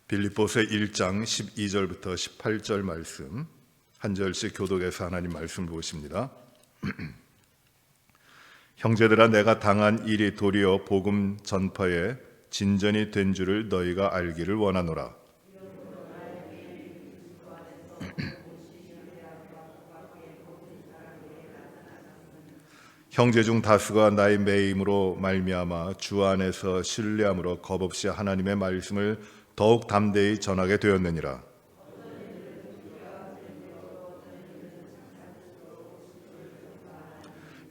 빌립보서 1장 12절부터 18절 말씀 한 절씩 교독해서 하나님 말씀 보십니다. 형제들아, 내가 당한 일이 도리어 복음 전파에 진전이 된 줄을 너희가 알기를 원하노라. 형제 중 다수가 나의 매임으로 말미암아 주 안에서 신뢰함으로 겁없이 하나님의 말씀을 더욱 담대히 전하게 되었느니라.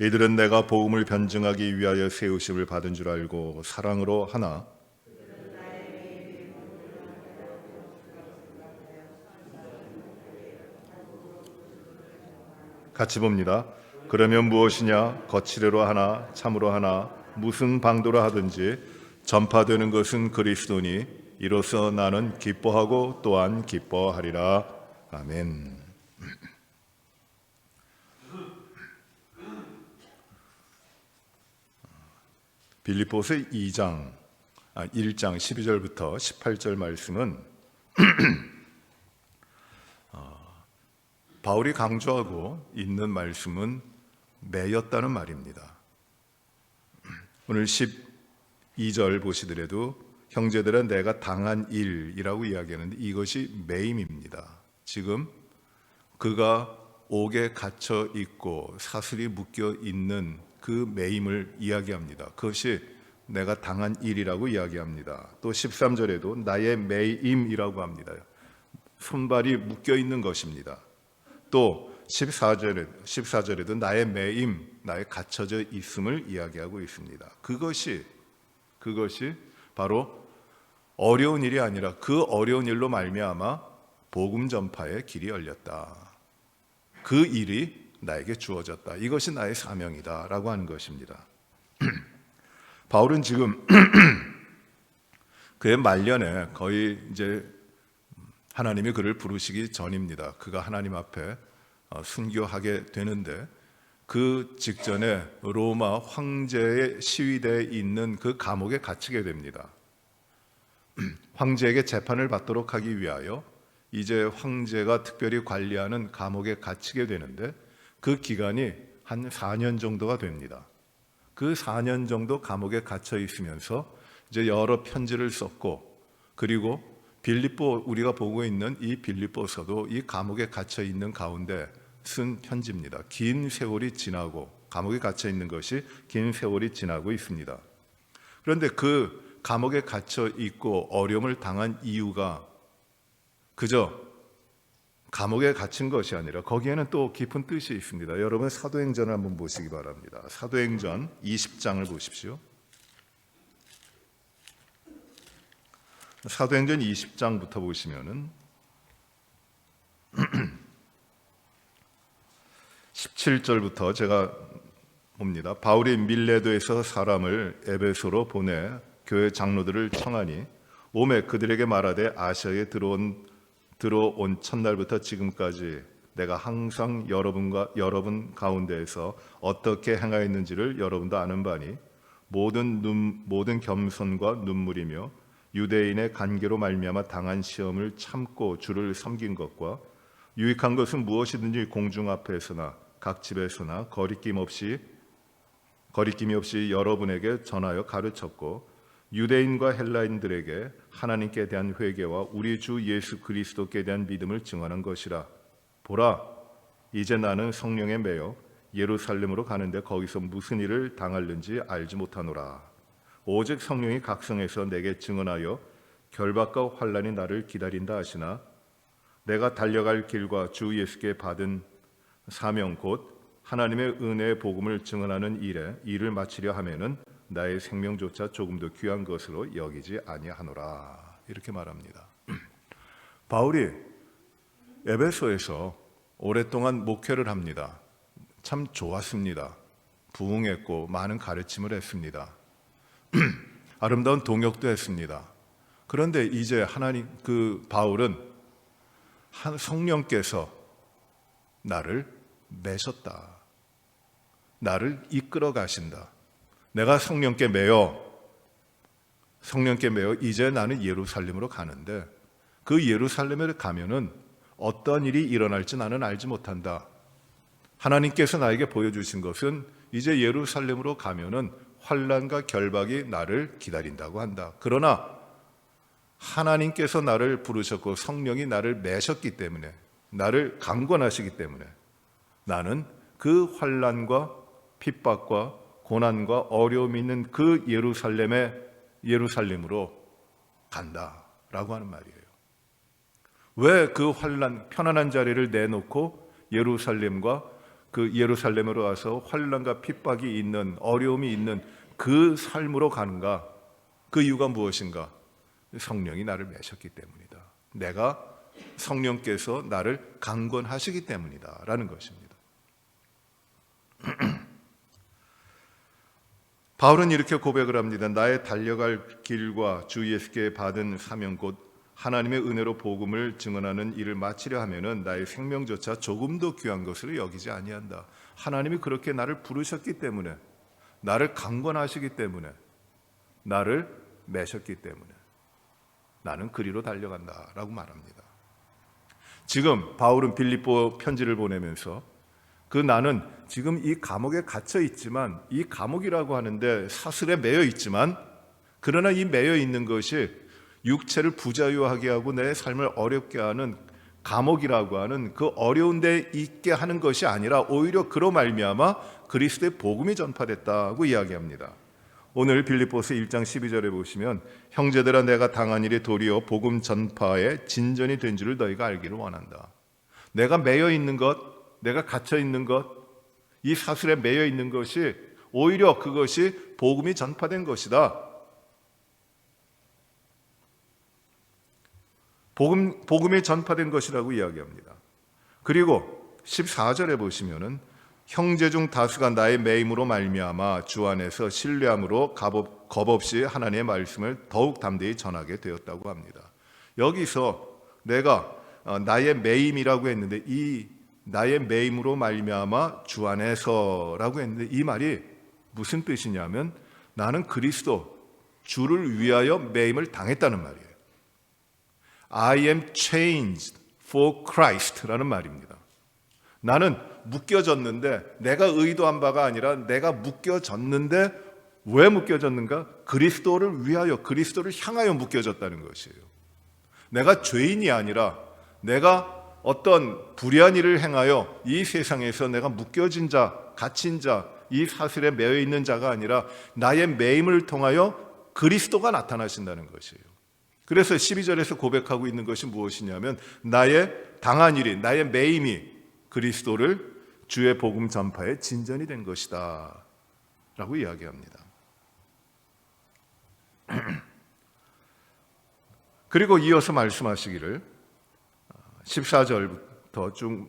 이들은 내가 복음을 변증하기 위하여 세우심을 받은 줄 알고 사랑으로 하나 같이 봅니다. 그러면 무엇이냐? 거칠애로 하나 참으로 하나 무슨 방도로 하든지 전파되는 것은 그리스도니 이로써 나는 기뻐하고 또한 기뻐하리라. 아멘. 빌립보서 1장 12절부터 18절 말씀은 바울이 강조하고 있는 말씀은 매였다는 말입니다. 오늘 12절 보시더라도 형제들아, 내가 당한 일이라고 이야기하는데 이것이 매임입니다. 지금 그가 옥에 갇혀 있고 사슬이 묶여 있는 그 매임을 이야기합니다. 그것이 내가 당한 일이라고 이야기합니다. 또 13절에도 나의 매임이라고 합니다. 손발이 묶여 있는 것입니다. 또 14절에도 나의 매임, 나의 갇혀져 있음을 이야기하고 있습니다. 그것이 바로 어려운 일이 아니라 그 어려운 일로 말미암아 복음 전파의 길이 열렸다. 그 일이 나에게 주어졌다. 이것이 나의 사명이다 라고 하는 것입니다. 바울은 지금 그의 말년에 거의 이제 하나님이 그를 부르시기 전입니다. 그가 하나님 앞에 순교하게 되는데 그 직전에 로마 황제의 시위대에 있는 그 감옥에 갇히게 됩니다. 황제에게 재판을 받도록 하기 위하여 이제 황제가 특별히 관리하는 감옥에 갇히게 되는데 그 기간이 한 4년 정도가 됩니다. 그 4년 정도 감옥에 갇혀 있으면서 이제 여러 편지를 썼고, 그리고 빌립보, 우리가 보고 있는 이 빌립보서도 이 감옥에 갇혀 있는 가운데 쓴 편지입니다. 긴 세월이 지나고, 감옥에 갇혀 있는 것이 긴 세월이 지나고 있습니다. 그런데 그 감옥에 갇혀 있고 어려움을 당한 이유가 그저 감옥에 갇힌 것이 아니라 거기에는 또 깊은 뜻이 있습니다. 여러분 사도행전을 한번 보시기 바랍니다. 사도행전 20장을 보십시오. 사도행전 20장부터 보시면은 17절부터 제가 봅니다. 바울이 밀레도에서 사람을 에베소로 보내 교회 장로들을 청하니 오매 그들에게 말하되 아시아에 들어온 첫날부터 지금까지 내가 항상 여러분 가운데에서 어떻게 행하였는지를 여러분도 아는 바니 모든 겸손과 눈물이며 유대인의 간계로 말미암아 당한 시험을 참고 주를 섬긴 것과 유익한 것은 무엇이든지 공중 앞에서나 각 집에서나 거리낌 없이 여러분에게 전하여 가르쳤고 유대인과 헬라인들에게 하나님께 대한 회개와 우리 주 예수 그리스도께 대한 믿음을 증언한 것이라. 보라, 이제 나는 성령에 매여 예루살렘으로 가는데 거기서 무슨 일을 당할는지 알지 못하노라. 오직 성령이 각성해서 내게 증언하여 결박과 환난이 나를 기다린다 하시나 내가 달려갈 길과 주 예수께 받은 사명 곧 하나님의 은혜의 복음을 증언하는 일을 마치려 하면은 나의 생명조차 조금도 귀한 것으로 여기지 아니하노라. 이렇게 말합니다. 바울이 에베소에서 오랫동안 목회를 합니다. 참 좋았습니다. 부흥했고 많은 가르침을 했습니다. 아름다운 동역도 했습니다. 그런데 이제 바울은 성령께서 나를 매셨다. 나를 이끌어 가신다. 내가 성령께 매여 이제 나는 예루살렘으로 가는데 그 예루살렘에 가면은 어떤 일이 일어날지 나는 알지 못한다. 하나님께서 나에게 보여주신 것은 이제 예루살렘으로 가면은 환난과 결박이 나를 기다린다고 한다. 그러나 하나님께서 나를 부르셨고 성령이 나를 매셨기 때문에, 나를 강권하시기 때문에 나는 그 환난과 핍박과 고난과 어려움이 있는 그 예루살렘으로 간다라고 하는 말이에요. 왜 그 환난, 편안한 자리를 내놓고 그 예루살렘으로 와서 환난과 핍박이 있는, 어려움이 있는 그 삶으로 가는가? 그 이유가 무엇인가? 성령이 나를 매셨기 때문이다. 내가 성령께서 나를 강권하시기 때문이다 라는 것입니다. 바울은 이렇게 고백을 합니다. 나의 달려갈 길과 주 예수께 받은 사명 곧 하나님의 은혜로 복음을 증언하는 일을 마치려 하면은 나의 생명조차 조금도 귀한 것으로 여기지 아니한다. 하나님이 그렇게 나를 부르셨기 때문에, 나를 강권하시기 때문에, 나를 매셨기 때문에 나는 그리로 달려간다라고 말합니다. 지금 바울은 빌립보 편지를 보내면서 나는 지금 이 감옥에 갇혀 있지만, 이 감옥이라고 하는데 사슬에 매여 있지만, 그러나 이 매여 있는 것이 육체를 부자유하게 하고 내 삶을 어렵게 하는 감옥이라고 하는 그 어려운 데 있게 하는 것이 아니라 오히려 그로 말미암아 그리스도의 복음이 전파됐다고 이야기합니다. 오늘 빌립보서 1장 12절에 보시면 형제들아 내가 당한 일이 도리어 복음 전파의 진전이 된 줄을 너희가 알기를 원한다. 내가 매여 있는 것, 내가 갇혀 있는 것, 이 사슬에 매여 있는 것이 오히려 그것이 복음이 전파된 것이다. 복음이 전파된 것이라고 이야기합니다. 그리고 14절에 보시면은 형제 중 다수가 나의 매임으로 말미암아 주 안에서 신뢰함으로 겁없이 하나님의 말씀을 더욱 담대히 전하게 되었다고 합니다. 여기서 내가 나의 매임이라고 했는데 이 나의 매임으로 말미암아 주 안에서라고 했는데 이 말이 무슨 뜻이냐면 나는 그리스도 주를 위하여 매임을 당했다는 말이에요. I am changed for Christ라는 말입니다. 나는 묶여졌는데 내가 의도한 바가 아니라 내가 묶여졌는데 왜 묶여졌는가? 그리스도를 위하여, 그리스도를 향하여 묶여졌다는 것이에요. 내가 죄인이 아니라 내가 어떤 불의한 일을 행하여 이 세상에서 내가 묶여진 자, 갇힌 자, 이 사슬에 매여 있는 자가 아니라 나의 매임을 통하여 그리스도가 나타나신다는 것이에요. 그래서 12절에서 고백하고 있는 것이 무엇이냐면 나의 당한 일이, 나의 매임이 그리스도를 주의 복음 전파의 진전이 된 것이다 라고 이야기합니다. 그리고 이어서 말씀하시기를 14절부터 쭉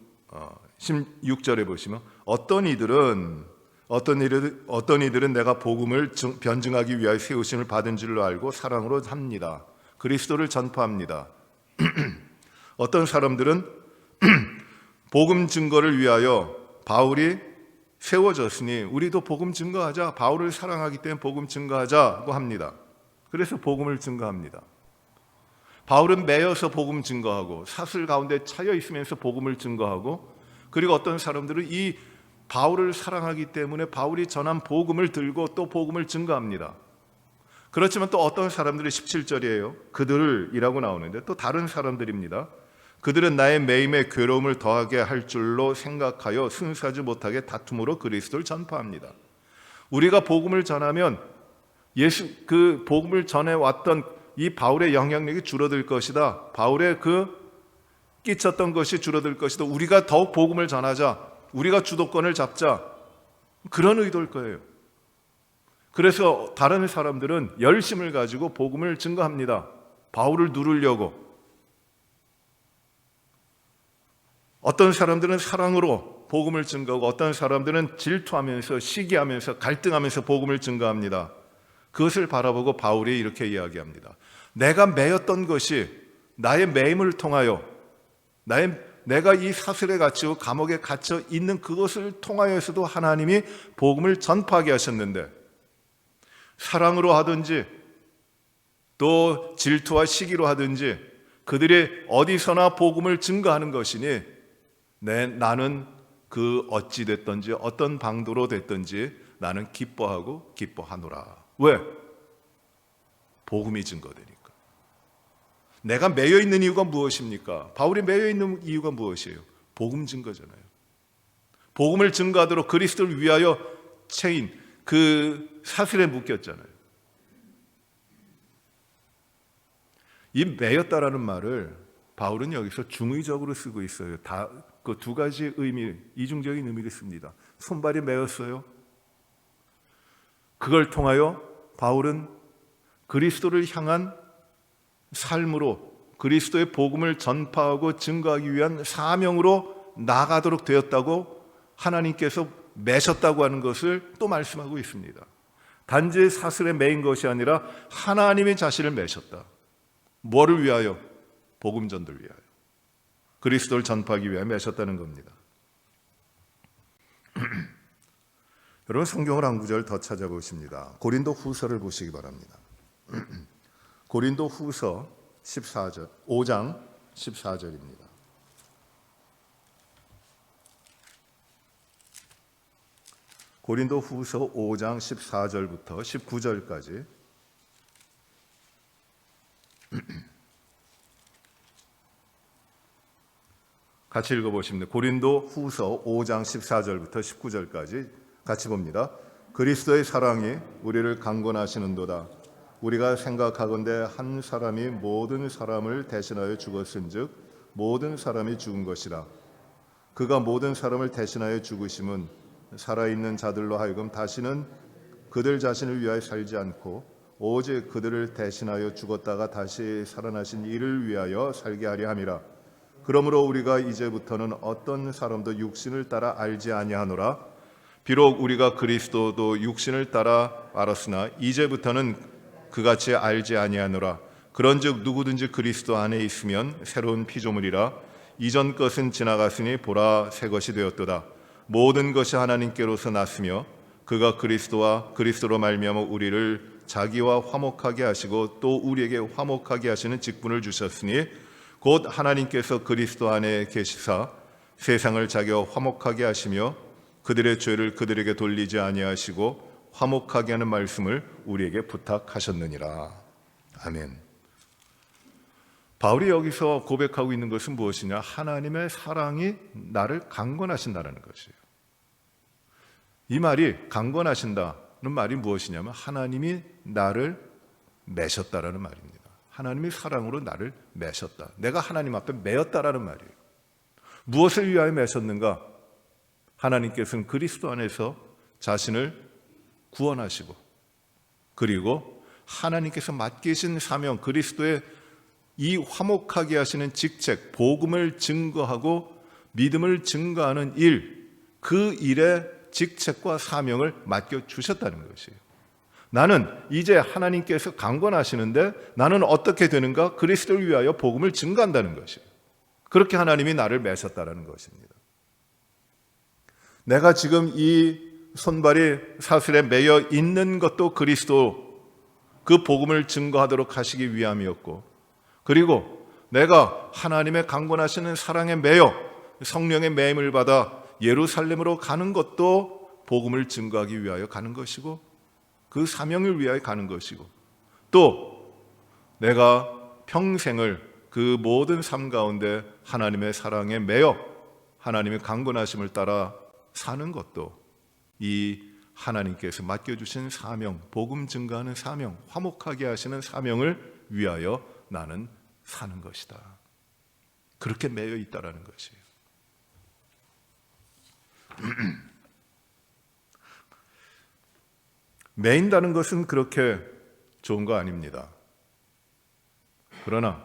16절에 보시면 어떤 이들은 내가 복음을 변증하기 위하여 세우심을 받은 줄로 알고 사랑으로 합니다. 그리스도를 전파합니다. 어떤 사람들은 복음 증거를 위하여 바울이 세워졌으니 우리도 복음 증거하자, 바울을 사랑하기 때문에 복음 증거하자고 합니다. 그래서 복음을 증거합니다. 바울은 매여서 복음 증거하고 사슬 가운데 차여 있으면서 복음을 증거하고, 그리고 어떤 사람들은 이 바울을 사랑하기 때문에 바울이 전한 복음을 들고 또 복음을 증거합니다. 그렇지만 또 어떤 사람들이 17절이에요. 그들이라고 나오는데 또 다른 사람들입니다. 그들은 나의 매임에 괴로움을 더하게 할 줄로 생각하여 순수하지 못하게 다툼으로 그리스도를 전파합니다. 우리가 복음을 전하면 그 복음을 전해왔던 이 바울의 영향력이 줄어들 것이다. 바울의 끼쳤던 것이 줄어들 것이다. 우리가 더욱 복음을 전하자. 우리가 주도권을 잡자. 그런 의도일 거예요. 그래서 다른 사람들은 열심을 가지고 복음을 증거합니다. 바울을 누르려고. 어떤 사람들은 사랑으로 복음을 증거하고 어떤 사람들은 질투하면서 시기하면서 갈등하면서 복음을 증거합니다. 그것을 바라보고 바울이 이렇게 이야기합니다. 내가 매였던 것이 나의 매임을 통하여 내가 이 사슬에 갇히고 감옥에 갇혀 있는 그것을 통하여서도 하나님이 복음을 전파하게 하셨는데 사랑으로 하든지 또 질투와 시기로 하든지 그들이 어디서나 복음을 증거하는 것이니 나는 그 어찌 됐든지 어떤 방도로 됐든지 나는 기뻐하고 기뻐하노라. 왜? 복음이 증거되니까. 내가 매여 있는 이유가 무엇입니까? 바울이 매여 있는 이유가 무엇이에요? 복음 증거잖아요. 복음을 증거하도록 그리스도를 위하여 체인 그 사슬에 묶였잖아요. 이 매였다라는 말을 바울은 여기서 중의적으로 쓰고 있어요. 다 그 두 가지 의미, 이중적인 의미를 씁니다. 손발이 매였어요. 그걸 통하여 바울은 그리스도를 향한 삶으로 그리스도의 복음을 전파하고 증거하기 위한 사명으로 나아가도록 되었다고 하나님께서 매셨다고 하는 것을 또 말씀하고 있습니다. 단지 사슬에 매인 것이 아니라 하나님이 자신을 매셨다. 뭐를 위하여? 복음 전도를 위하여. 그리스도를 전파하기 위하여 매셨다는 겁니다. 여러분 성경을 한 구절 더 찾아보십니다. 고린도 후서를 보시기 바랍니다. 고린도 후서 14절, 5장 14절입니다. 고린도 후서 5장 14절부터 19절까지 같이 읽어보십니다. 고린도 후서 5장 14절부터 19절까지 같이 봅니다. 그리스도의 사랑이 우리를 강권하시는도다. 우리가 생각하건대 한 사람이 모든 사람을 대신하여 죽었은즉 모든 사람이 죽은 것이라. 그가 모든 사람을 대신하여 죽으심은 살아있는 자들로 하여금 다시는 그들 자신을 위하여 살지 않고 오직 그들을 대신하여 죽었다가 다시 살아나신 이를 위하여 살게 하려 함이라. 그러므로 우리가 이제부터는 어떤 사람도 육신을 따라 알지 아니하노라. 비록 우리가 그리스도도 육신을 따라 알았으나 이제부터는 그같이 알지 아니하노라. 그런즉 누구든지 그리스도 안에 있으면 새로운 피조물이라. 이전 것은 지나갔으니 보라 새 것이 되었도다. 모든 것이 하나님께로서 났으며 그가 그리스도와 그리스도로 말미암아 우리를 자기와 화목하게 하시고 또 우리에게 화목하게 하시는 직분을 주셨으니 곧 하나님께서 그리스도 안에 계시사 세상을 자기와 화목하게 하시며 그들의 죄를 그들에게 돌리지 아니하시고 화목하게 하는 말씀을 우리에게 부탁하셨느니라. 아멘. 바울이 여기서 고백하고 있는 것은 무엇이냐? 하나님의 사랑이 나를 강권하신다는 것이에요. 이 말이 강권하신다는 말이 무엇이냐면 하나님이 나를 매셨다라는 말입니다. 하나님이 사랑으로 나를 매셨다. 내가 하나님 앞에 매였다라는 말이에요. 무엇을 위하여 매셨는가? 하나님께서는 그리스도 안에서 자신을 구원하시고 그리고 하나님께서 맡기신 사명, 그리스도의 이 화목하게 하시는 직책, 복음을 증거하고 믿음을 증거하는 일, 그 일의 직책과 사명을 맡겨주셨다는 것이에요. 나는 이제 하나님께서 강권하시는데 나는 어떻게 되는가? 그리스도를 위하여 복음을 증거한다는 것이에요. 그렇게 하나님이 나를 매셨다는 것입니다. 내가 지금 이 손발이 사슬에 매여 있는 것도 그리스도 그 복음을 증거하도록 하시기 위함이었고 그리고 내가 하나님의 강권하시는 사랑에 매여 성령의 매임을 받아 예루살렘으로 가는 것도 복음을 증거하기 위하여 가는 것이고 그 사명을 위하여 가는 것이고 또 내가 평생을 그 모든 삶 가운데 하나님의 사랑에 매여 하나님의 강권하심을 따라 사는 것도 이 하나님께서 맡겨주신 사명, 복음 증거하는 사명, 화목하게 하시는 사명을 위하여 나는 사는 것이다. 그렇게 매여 있다라는 것이에요. 매인다는 것은 그렇게 좋은 거 아닙니다. 그러나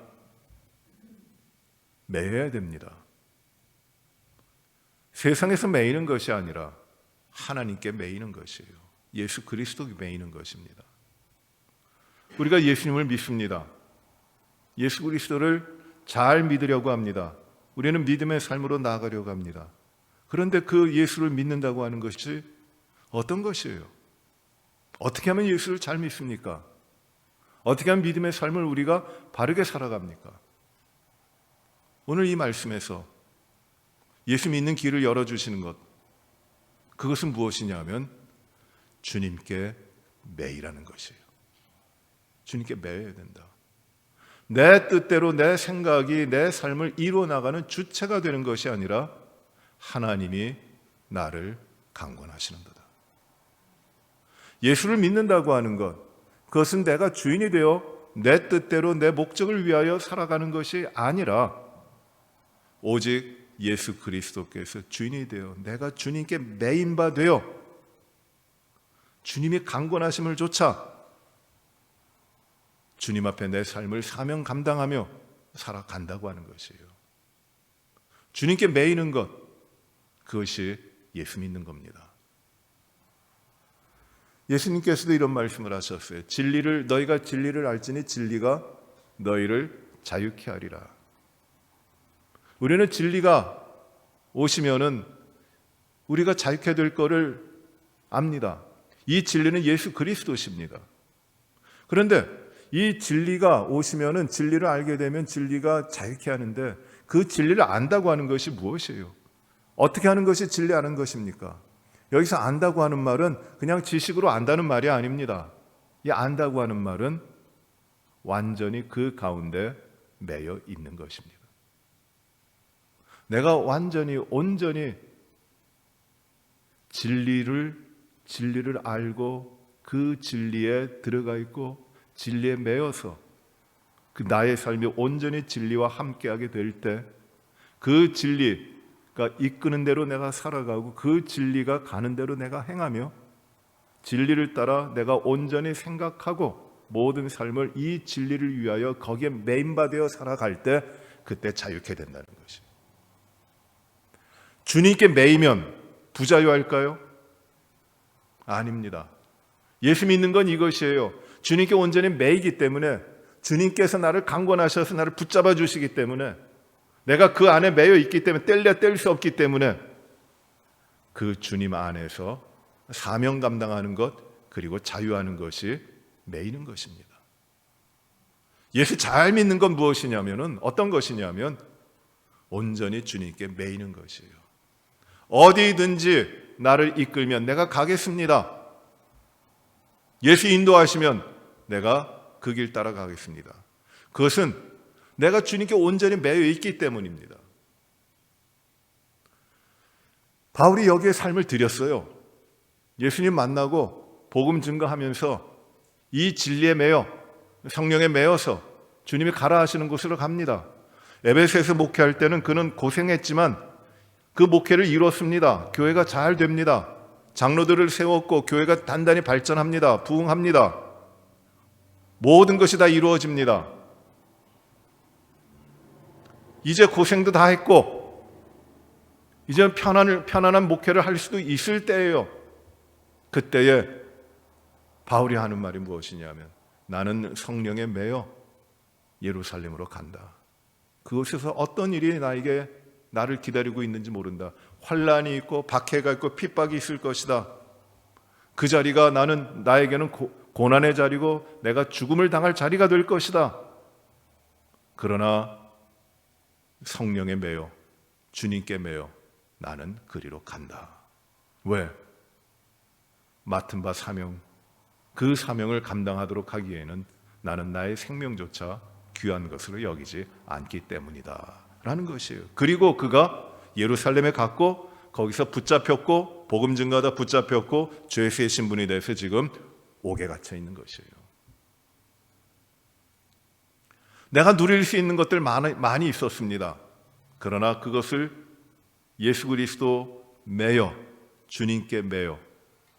매여야 됩니다. 세상에서 매이는 것이 아니라 하나님께 매이는 것이에요. 예수 그리스도께 매이는 것입니다. 우리가 예수님을 믿습니다. 예수 그리스도를 잘 믿으려고 합니다. 우리는 믿음의 삶으로 나아가려고 합니다. 그런데 그 예수를 믿는다고 하는 것이 어떤 것이에요? 어떻게 하면 예수를 잘 믿습니까? 어떻게 하면 믿음의 삶을 우리가 바르게 살아갑니까? 오늘 이 말씀에서 예수 믿는 길을 열어주시는 것, 그것은 무엇이냐 하면 주님께 매이라는 것이에요. 주님께 매여야 된다. 내 뜻대로 내 생각이 내 삶을 이루어나가는 주체가 되는 것이 아니라 하나님이 나를 강권하시는 거다. 예수를 믿는다고 하는 것, 그것은 내가 주인이 되어 내 뜻대로 내 목적을 위하여 살아가는 것이 아니라 오직 예수 그리스도께서 주인이 되어 내가 주님께 매인 바 되어 주님이 강권하심을 조차 주님 앞에 내 삶을 사명 감당하며 살아간다고 하는 것이에요. 주님께 매이는 것, 그것이 예수 믿는 겁니다. 예수님께서도 이런 말씀을 하셨어요. 너희가 진리를 알지니 진리가 너희를 자유케 하리라. 우리는 진리가 오시면은 우리가 자유케 될 것을 압니다. 이 진리는 예수 그리스도십니다. 그런데 이 진리가 오시면은 진리를 알게 되면 진리가 자유케 하는데 그 진리를 안다고 하는 것이 무엇이에요? 어떻게 하는 것이 진리 아는 것입니까? 여기서 안다고 하는 말은 그냥 지식으로 안다는 말이 아닙니다. 이 안다고 하는 말은 완전히 그 가운데 매여 있는 것입니다. 내가 완전히 온전히 진리를 알고 그 진리에 들어가 있고 진리에 매여서 그 나의 삶이 온전히 진리와 함께하게 될 때 그 진리가 이끄는 대로 내가 살아가고 그 진리가 가는 대로 내가 행하며 진리를 따라 내가 온전히 생각하고 모든 삶을 이 진리를 위하여 거기에 매인바되어 살아갈 때 그때 자유케 된다는 것이에요. 주님께 매이면 부자유할까요? 아닙니다. 예수 믿는 건 이것이에요. 주님께 온전히 매이기 때문에 주님께서 나를 강권하셔서 나를 붙잡아 주시기 때문에 내가 그 안에 매여 있기 때문에 뗄래야 뗄 수 없기 때문에 그 주님 안에서 사명 감당하는 것 그리고 자유하는 것이 매이는 것입니다. 예수 잘 믿는 건 무엇이냐면은 어떤 것이냐면 온전히 주님께 매이는 것이에요. 어디든지 나를 이끌면 내가 가겠습니다. 예수 인도하시면 내가 그 길 따라가겠습니다. 그것은 내가 주님께 온전히 매여 있기 때문입니다. 바울이 여기에 삶을 들였어요. 예수님 만나고 복음 증거하면서 이 진리에 매여 성령에 매여서 주님이 가라 하시는 곳으로 갑니다. 에베소에서 목회할 때는 그는 고생했지만 그 목회를 이뤘습니다. 교회가 잘 됩니다. 장로들을 세웠고 교회가 단단히 발전합니다. 부흥합니다. 모든 것이 다 이루어집니다. 이제 고생도 다 했고 이제 편안한 목회를 할 수도 있을 때예요. 그때에 바울이 하는 말이 무엇이냐면 나는 성령에 매여 예루살렘으로 간다. 그곳에서 어떤 일이 나를 기다리고 있는지 모른다. 환난이 있고 박해가 있고 핍박이 있을 것이다. 그 자리가 나에게는 고난의 자리고 내가 죽음을 당할 자리가 될 것이다. 그러나 성령에 매여 주님께 매여 나는 그리로 간다. 왜? 맡은 바 사명, 그 사명을 감당하도록 하기에는 나는 나의 생명조차 귀한 것으로 여기지 않기 때문이다 라는 것이에요. 그리고 그가 예루살렘에 갔고 거기서 붙잡혔고 복음 증거하다 붙잡혔고 죄수의 신분이 돼서 지금 옥에 갇혀 있는 것이에요. 내가 누릴 수 있는 것들 많이 있었습니다. 그러나 그것을 예수 그리스도 매여 주님께 매여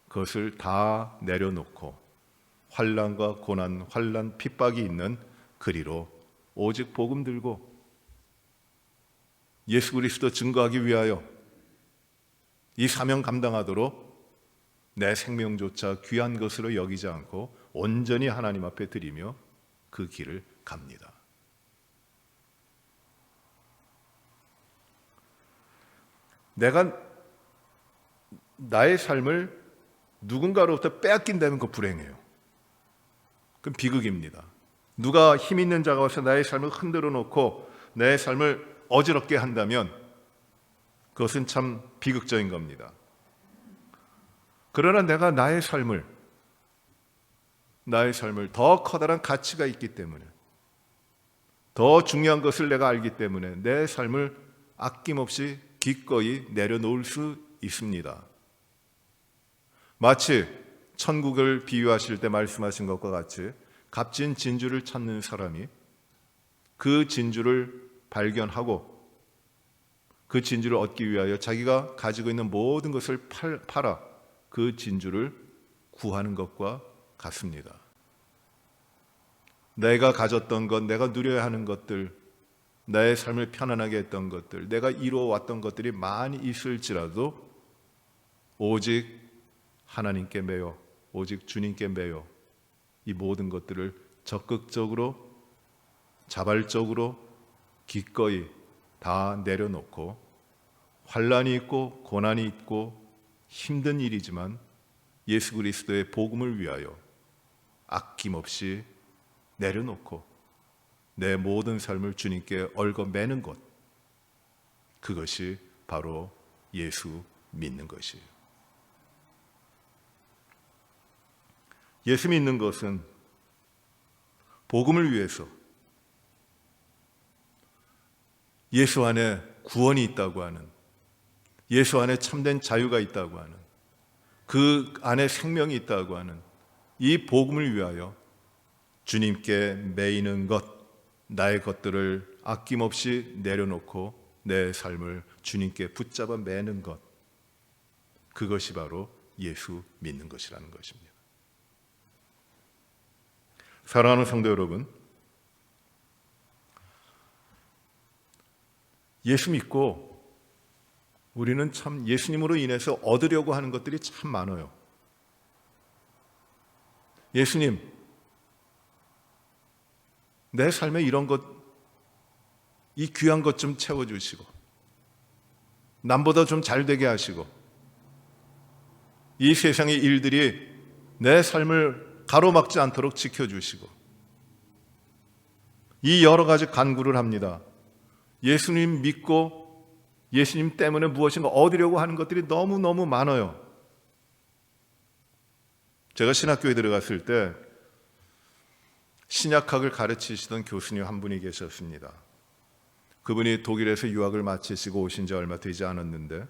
그것을 다 내려놓고 환난과 고난, 환난, 핍박이 있는 그리로 오직 복음 들고 예수 그리스도 증거하기 위하여 이 사명 감당하도록 내 생명조차 귀한 것으로 여기지 않고 온전히 하나님 앞에 드리며 그 길을 갑니다. 내가 나의 삶을 누군가로부터 빼앗긴다면 그거 불행해요. 그건 비극입니다. 누가 힘 있는 자가 와서 나의 삶을 흔들어 놓고 내 삶을 어지럽게 한다면 그것은 참 비극적인 겁니다. 그러나 내가 나의 삶을 더 커다란 가치가 있기 때문에, 더 중요한 것을 내가 알기 때문에 내 삶을 아낌없이 기꺼이 내려놓을 수 있습니다. 마치 천국을 비유하실 때 말씀하신 것과 같이 값진 진주를 찾는 사람이 그 진주를 발견하고 그 진주를 얻기 위하여 자기가 가지고 있는 모든 것을 팔아 그 진주를 구하는 것과 같습니다. 내가 가졌던 것, 내가 누려야 하는 것들, 나의 삶을 편안하게 했던 것들, 내가 이루어왔던 것들이 많이 있을지라도 오직 하나님께 매여, 오직 주님께 매여 이 모든 것들을 적극적으로, 자발적으로 기꺼이 다 내려놓고 환난이 있고 고난이 있고 힘든 일이지만 예수 그리스도의 복음을 위하여 아낌없이 내려놓고 내 모든 삶을 주님께 얽어매는 것, 그것이 바로 예수 믿는 것이에요. 예수 믿는 것은 복음을 위해서 예수 안에 구원이 있다고 하는, 예수 안에 참된 자유가 있다고 하는, 그 안에 생명이 있다고 하는 이 복음을 위하여 주님께 매이는 것, 나의 것들을 아낌없이 내려놓고 내 삶을 주님께 붙잡아 매는 것, 그것이 바로 예수 믿는 것이라는 것입니다. 사랑하는 성도 여러분, 예수 믿고 우리는 참 예수님으로 인해서 얻으려고 하는 것들이 참 많아요. 예수님, 내 삶에 이런 것, 이 귀한 것 좀 채워주시고, 남보다 좀 잘 되게 하시고, 이 세상의 일들이 내 삶을 가로막지 않도록 지켜주시고, 이 여러 가지 간구를 합니다. 예수님 믿고 예수님 때문에 무엇인가 얻으려고 하는 것들이 너무너무 많아요. 제가 신학교에 들어갔을 때 신약학을 가르치시던 교수님 한 분이 계셨습니다. 그분이 독일에서 유학을 마치시고 오신 지 얼마 되지 않았는데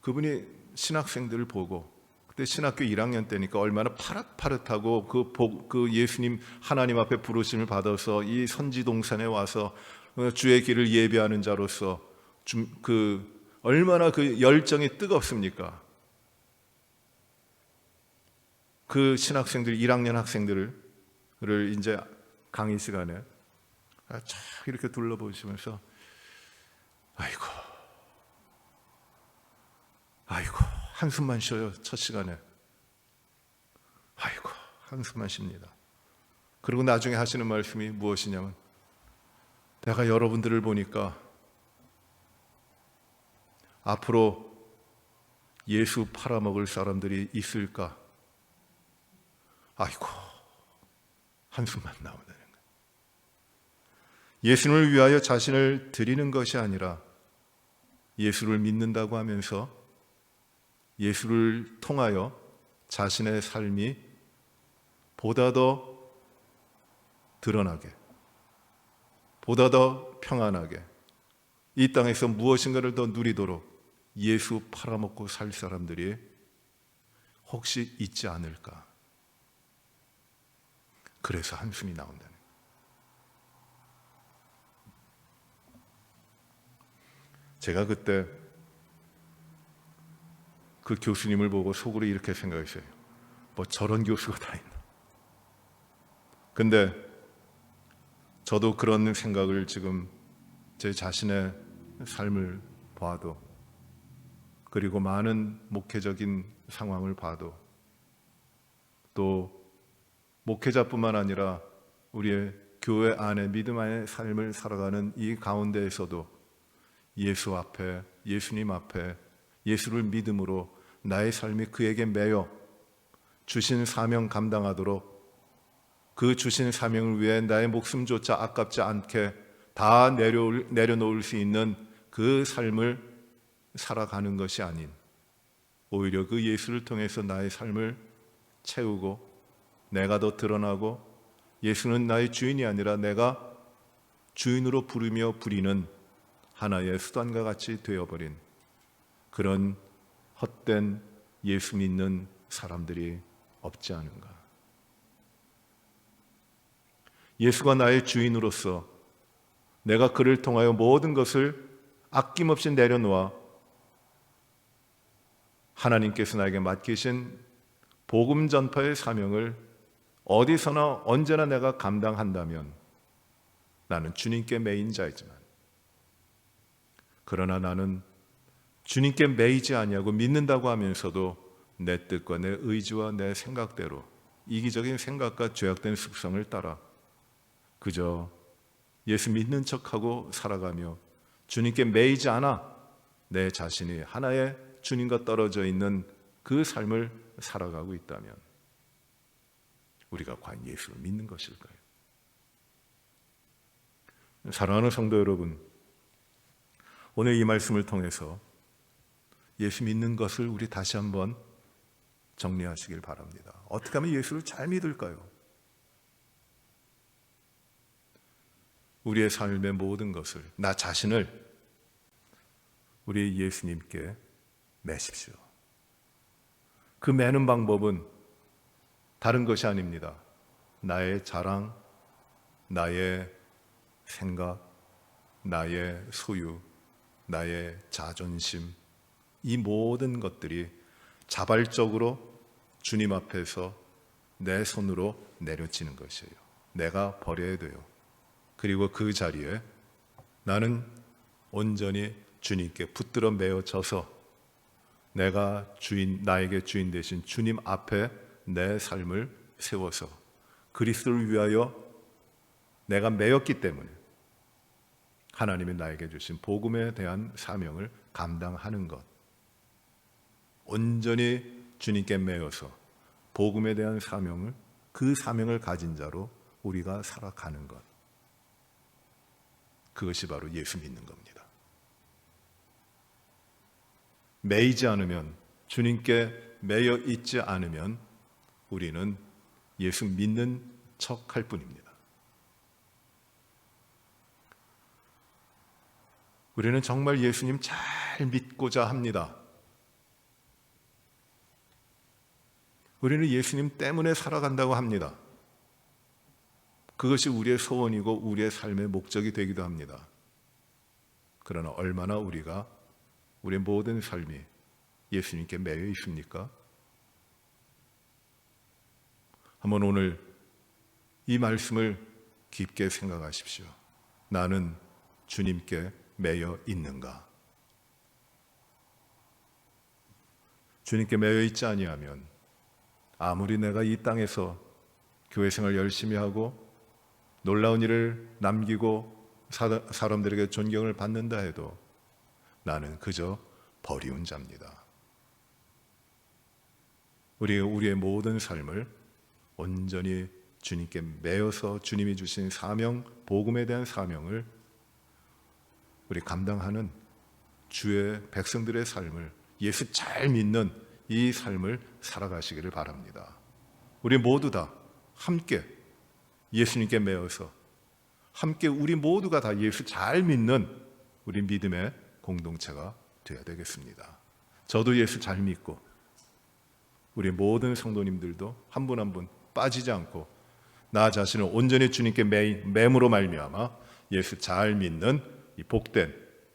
그분이 신학생들을 보고, 그때 신학교 1학년 때니까 얼마나 파릇파릇하고 그 예수님 하나님 앞에 부르심을 받아서 이 선지동산에 와서 주의 길을 예배하는 자로서 얼마나 그 열정이 뜨겁습니까? 그 신학생들, 1학년 학생들을 이제 강의 시간에 쫙 이렇게 둘러보시면서 아이고 한숨만 쉬어요. 첫 시간에 아이고 한숨만 쉽니다. 그리고 나중에 하시는 말씀이 무엇이냐면, 내가 여러분들을 보니까 앞으로 예수 팔아먹을 사람들이 있을까? 아이고, 한숨만 나오다는 거예요. 예수님을 위하여 자신을 드리는 것이 아니라 예수를 믿는다고 하면서 예수를 통하여 자신의 삶이 보다 더 드러나게, 보다 더 평안하게 이 땅에서 무엇인가를 더 누리도록 예수 팔아먹고 살 사람들이 혹시 있지 않을까? 그래서 한숨이 나온다는 거예요. 제가 그때 그 교수님을 보고 속으로 이렇게 생각했어요. 뭐 저런 교수가 다 있나? 근데 저도 그런 생각을 지금 제 자신의 삶을 봐도, 그리고 많은 목회적인 상황을 봐도, 또 목회자뿐만 아니라 우리의 교회 안에 믿음 안의 삶을 살아가는 이 가운데에서도 예수 앞에, 예수님 앞에 예수를 믿음으로 나의 삶이 그에게 매여 주신 사명 감당하도록, 그 주신 사명을 위해 나의 목숨조차 아깝지 않게 다 내려놓을 수 있는 그 삶을 살아가는 것이 아닌 오히려 그 예수를 통해서 나의 삶을 채우고 내가 더 드러나고 예수는 나의 주인이 아니라 내가 주인으로 부르며 부리는 하나의 수단과 같이 되어버린 그런 헛된 예수 믿는 사람들이 없지 않은가. 예수가 나의 주인으로서 내가 그를 통하여 모든 것을 아낌없이 내려놓아 하나님께서 나에게 맡기신 복음 전파의 사명을 어디서나 언제나 내가 감당한다면 나는 주님께 매인 자이지만, 그러나 나는 주님께 매이지 아니하고 믿는다고 하면서도 내 뜻과 내 의지와 내 생각대로 이기적인 생각과 죄악된 습성을 따라 그저 예수 믿는 척하고 살아가며 주님께 매이지 않아 내 자신이 하나의 주님과 떨어져 있는 그 삶을 살아가고 있다면 우리가 과연 예수를 믿는 것일까요? 사랑하는 성도 여러분, 오늘 이 말씀을 통해서 예수 믿는 것을 우리 다시 한번 정리하시길 바랍니다. 어떻게 하면 예수를 잘 믿을까요? 우리의 삶의 모든 것을, 나 자신을 우리 예수님께 매십시오. 그 매는 방법은 다른 것이 아닙니다. 나의 자랑, 나의 생각, 나의 소유, 나의 자존심, 이 모든 것들이 자발적으로 주님 앞에서 내 손으로 내려지는 것이에요. 내가 버려야 돼요. 그리고 그 자리에 나는 온전히 주님께 붙들어 매어져서 내가 나에게 주인 되신 주님 앞에 내 삶을 세워서 그리스도를 위하여 내가 매였기 때문에 하나님이 나에게 주신 복음에 대한 사명을 감당하는 것, 온전히 주님께 매여서 복음에 대한 사명을, 그 사명을 가진 자로 우리가 살아가는 것, 그것이 바로 예수 믿는 겁니다. 매이지 않으면, 주님께 매여 있지 않으면 우리는 예수 믿는 척할 뿐입니다. 우리는 정말 예수님 잘 믿고자 합니다. 우리는 예수님 때문에 살아간다고 합니다. 그것이 우리의 소원이고 우리의 삶의 목적이 되기도 합니다. 그러나 얼마나 우리의 모든 삶이 예수님께 매여 있습니까? 한번 오늘 이 말씀을 깊게 생각하십시오. 나는 주님께 매여 있는가? 주님께 매여 있지 아니하면 아무리 내가 이 땅에서 교회 생활 열심히 하고 놀라운 일을 남기고 사람들에게 존경을 받는다 해도 나는 그저 버리운 자입니다. 우리의 모든 삶을 온전히 주님께 매여서 주님이 주신 사명, 복음에 대한 사명을 우리 감당하는 주의 백성들의 삶을, 예수 잘 믿는 이 삶을 살아가시기를 바랍니다. 우리 모두 다 함께 예수님께 매여서 함께 우리 모두가 다 예수 잘 믿는 우리 믿음의 공동체가 되어야 되겠습니다. 저도 예수 잘 믿고 우리 모든 성도님들도 한 분 한 분 빠지지 않고 나 자신을 온전히 주님께 매임으로 말미암아 예수 잘 믿는 이 복된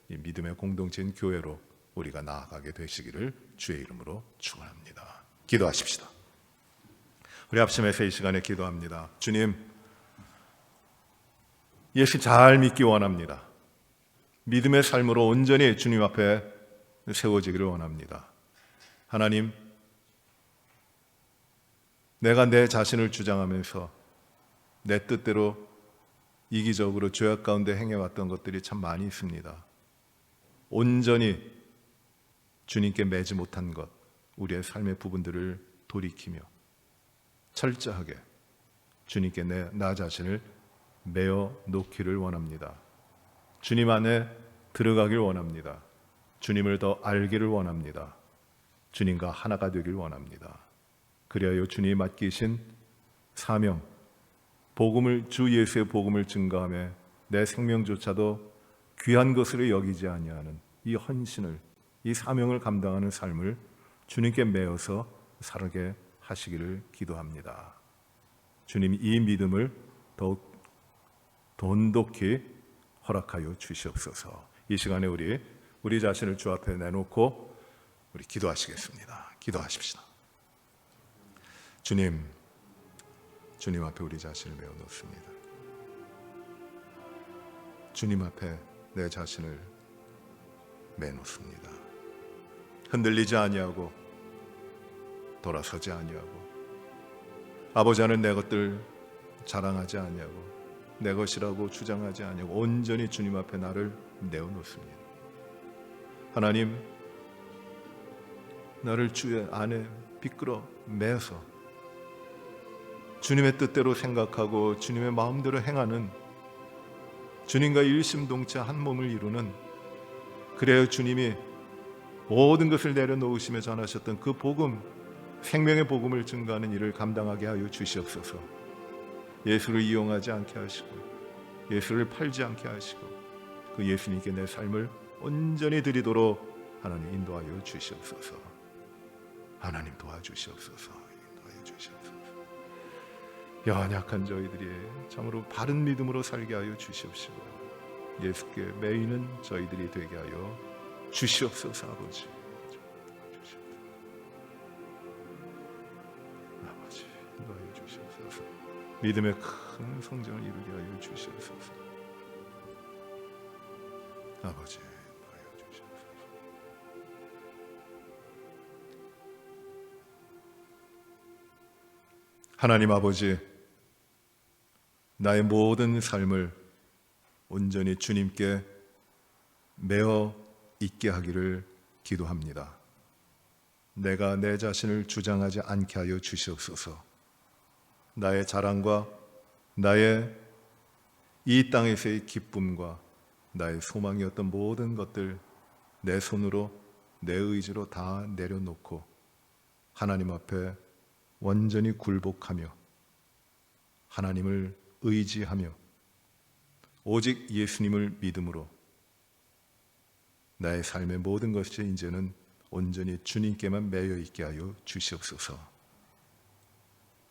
이 믿음의 공동체인 교회로 우리가 나아가게 되시기를 주의 이름으로 축원합니다. 기도하십시다. 우리 합심해서 이 시간에 기도합니다. 주님, 예수 잘 믿기 원합니다. 믿음의 삶으로 온전히 주님 앞에 세워지기를 원합니다. 하나님, 내가 내 자신을 주장하면서 내 뜻대로 이기적으로 죄악 가운데 행해왔던 것들이 참 많이 있습니다. 온전히 주님께 매지 못한 것, 우리의 삶의 부분들을 돌이키며 철저하게 주님께 나 자신을 매어 놓기를 원합니다. 주님 안에 들어가길 원합니다. 주님을 더 알기를 원합니다. 주님과 하나가 되길 원합니다. 그리하여 주님이 맡기신 사명, 복음을, 주 예수의 복음을 증거하며 내 생명조차도 귀한 것으로 여기지 아니하는 이 헌신을, 이 사명을 감당하는 삶을 주님께 매어서 살게 하시기를 기도합니다. 주님, 이 믿음을 더욱 돈독히 허락하여 주시옵소서. 이 시간에 우리 자신을 주 앞에 내놓고 우리 기도하시겠습니다. 기도하십시다. 주님 앞에 우리 자신을 메어 놓습니다. 주님 앞에 내 자신을 매놓습니다. 흔들리지 아니하고 돌아서지 아니하고 아버지 안에 내 것들 자랑하지 아니하고 내 것이라고 주장하지 아니하고 온전히 주님 앞에 나를 내어놓습니다. 하나님, 나를 주의 안에 비끌어 매서 주님의 뜻대로 생각하고 주님의 마음대로 행하는, 주님과 일심동체 한 몸을 이루는, 그래야 주님이 모든 것을 내려놓으시며 전하셨던 그 복음, 생명의 복음을 증거하는 일을 감당하게 하여 주시옵소서. 예수를 이용하지 않게 하시고 예수를 팔지 않게 하시고 그 예수님께 내 삶을 온전히 드리도록 하나님 인도하여 주시옵소서. 하나님 도와주시옵소서. 인도하여 주시옵소서. 연약한 저희들이 참으로 바른 믿음으로 살게 하여 주시옵시고 예수께 매이는 저희들이 되게 하여 주시옵소서. 아버지, 아버지 인도하여 주시옵소서. 믿음의 큰 성장을 이루게 하여 주시옵소서. 아버지 인도하여 주시옵소서. 하나님 아버지, 나의 모든 삶을 온전히 주님께 매어 있게 하기를 기도합니다. 내가 내 자신을 주장하지 않게 하여 주시옵소서. 나의 자랑과 나의 이 땅에서의 기쁨과 나의 소망이었던 모든 것들 내 손으로 내 의지로 다 내려놓고 하나님 앞에 완전히 굴복하며 하나님을 의지하며 오직 예수님을 믿음으로 나의 삶의 모든 것이 이제는 온전히 주님께만 매여 있게 하여 주시옵소서.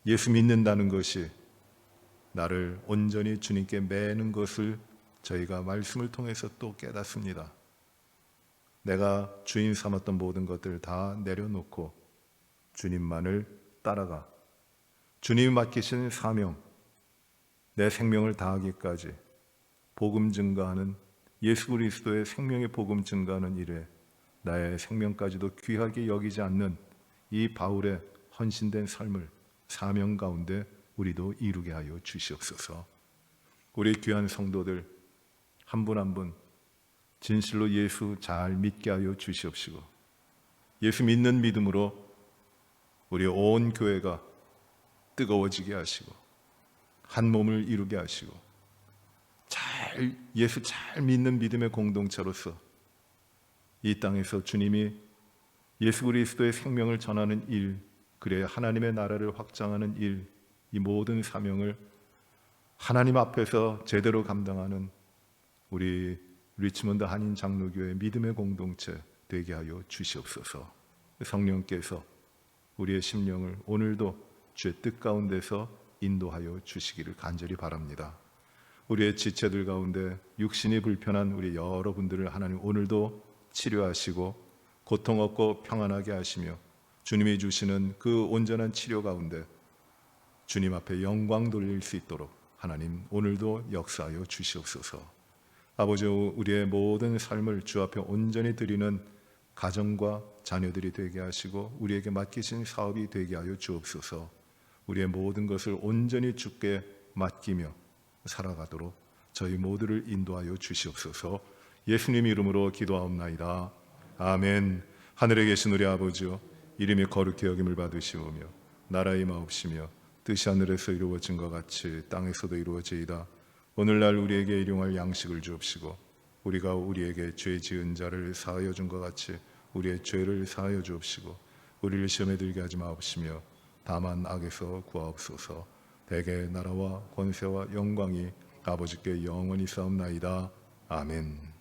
예수 믿는다는 것이 나를 온전히 주님께 매는 것을 저희가 말씀을 통해서 또 깨닫습니다. 내가 주인 삼았던 모든 것들을 다 내려놓고 주님만을 따라가 주님이 맡기신 사명, 내 생명을 다하기까지 복음 증거하는 예수 그리스도의 생명의 복음 증거하는 일에 나의 생명까지도 귀하게 여기지 않는 이 바울의 헌신된 삶을 사명 가운데 우리도 이루게 하여 주시옵소서. 우리 귀한 성도들 한 분 한 분 진실로 예수 잘 믿게 하여 주시옵시고 예수 믿는 믿음으로 우리 온 교회가 뜨거워지게 하시고 한 몸을 이루게 하시고 예수 잘 믿는 믿음의 공동체로서 이 땅에서 주님이 예수 그리스도의 생명을 전하는 일, 그래야 하나님의 나라를 확장하는 일, 이 모든 사명을 하나님 앞에서 제대로 감당하는 우리 리치몬드 한인 장로교회 믿음의 공동체 되게 하여 주시옵소서. 성령께서 우리의 심령을 오늘도 주의 뜻 가운데서 인도하여 주시기를 간절히 바랍니다. 우리의 지체들 가운데 육신이 불편한 우리 여러분들을 하나님 오늘도 치료하시고 고통 없고 평안하게 하시며 주님이 주시는 그 온전한 치료 가운데 주님 앞에 영광 돌릴 수 있도록 하나님 오늘도 역사하여 주시옵소서. 아버지, 우리의 모든 삶을 주 앞에 온전히 드리는 가정과 자녀들이 되게 하시고 우리에게 맡기신 사업이 되게 하여 주옵소서. 우리의 모든 것을 온전히 주께 맡기며 살아가도록 저희 모두를 인도하여 주시옵소서. 예수님 이름으로 기도하옵나이다. 아멘. 하늘에 계신 우리 아버지여, 이름이 거룩히 여김을 받으시오며 나라의 마옵시며 뜻이 하늘에서 이루어진 것 같이 땅에서도 이루어지이다. 오늘날 우리에게 일용할 양식을 주옵시고 우리가 우리에게 죄 지은 자를 사하여 준 것 같이 우리의 죄를 사하여 주옵시고 우리를 시험에 들게 하지 마옵시며 다만 악에서 구하옵소서. 대개 나라와 권세와 영광이 아버지께 영원히 싸움나이다. 아멘.